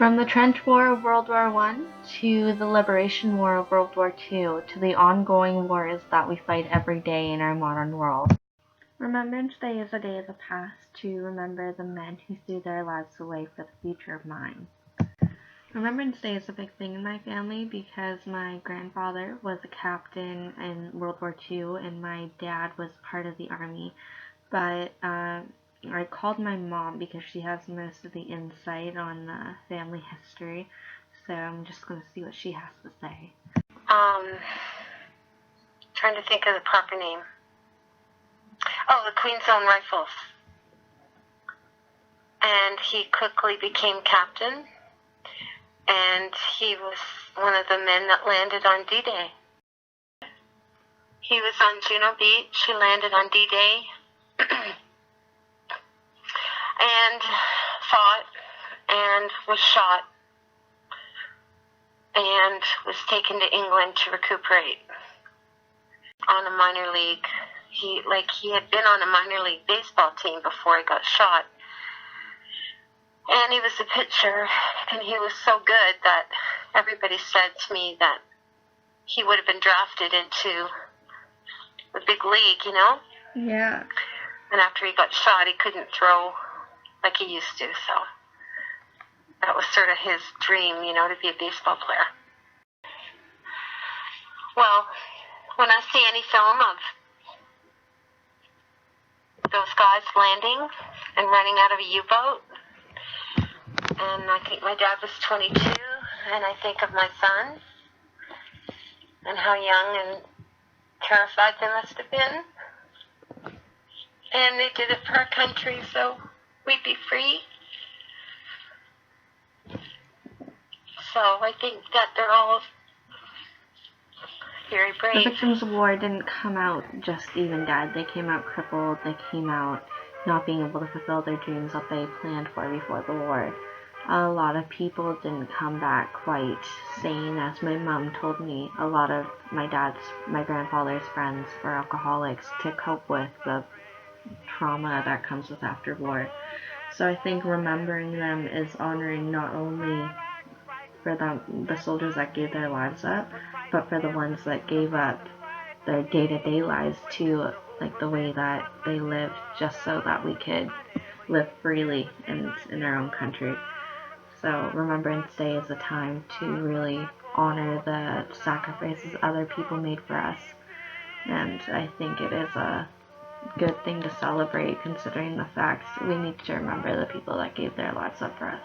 From the Trench War of World War I to the Liberation War of World War II to the ongoing wars that we fight every day in our modern world. Remembrance Day is a day of the past to remember the men who threw their lives away for the future of mine. Remembrance Day is a big thing in my family because my grandfather was a captain in World War II and my dad was part of the army, but I called my mom because she has most of the insight on the family history, so I'm just going to see what she has to say. Trying to think of the proper name. Oh, the Queen's Own Rifles. And he quickly became captain, and he was one of the men that landed on D-Day. He was on Juno Beach. He landed on D-Day. And fought and was shot and was taken to England to recuperate on a minor league. He had been on a minor league baseball team before he got shot. And he was a pitcher, and he was so good that everybody said to me that he would have been drafted into the big league, you know? Yeah. And after he got shot, he couldn't throw like he used to, so that was sort of his dream, you know, to be a baseball player. Well, when I see any film of those guys landing and running out of a U-boat, and I think my dad was 22, and I think of my son and how young and terrified they must have been. And they did it for our country, so we'd be free. So I think that they're all very brave. The victims of war didn't come out just even dead. They came out crippled. They came out not being able to fulfill their dreams that they planned for before the war. A lot of people didn't come back quite sane. As my mom told me, a lot of my grandfather's friends were alcoholics to cope with the trauma that comes with after war. So I think remembering them is honoring not only for the soldiers that gave their lives up, but for the ones that gave up their day-to-day lives to like the way that they lived just so that we could live freely in our own country. So Remembrance Day is a time to really honor the sacrifices other people made for us. And I think it is a good thing to celebrate, considering the fact we need to remember the people that gave their lives up for us.